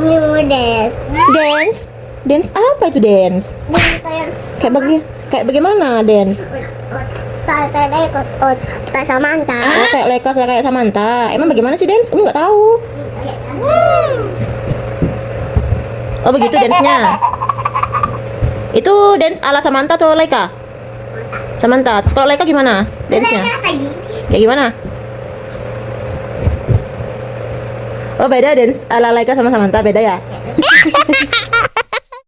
Umi mau dance. Dance? Dance apa itu dance? Kayak bagaimana dance? Tadi ikut tas Samantha. Oh, kayak Leka kayak Samantha. Emang bagaimana sih dance? Umi nggak tahu. Oh, begitu dance-nya. Itu dance ala Samantha atau Leka? Samantha. Terus kalau Leka gimana dance-nya? Tadi. Kayak gimana? Oh, beda dance ala Leka sama Samantha, beda ya?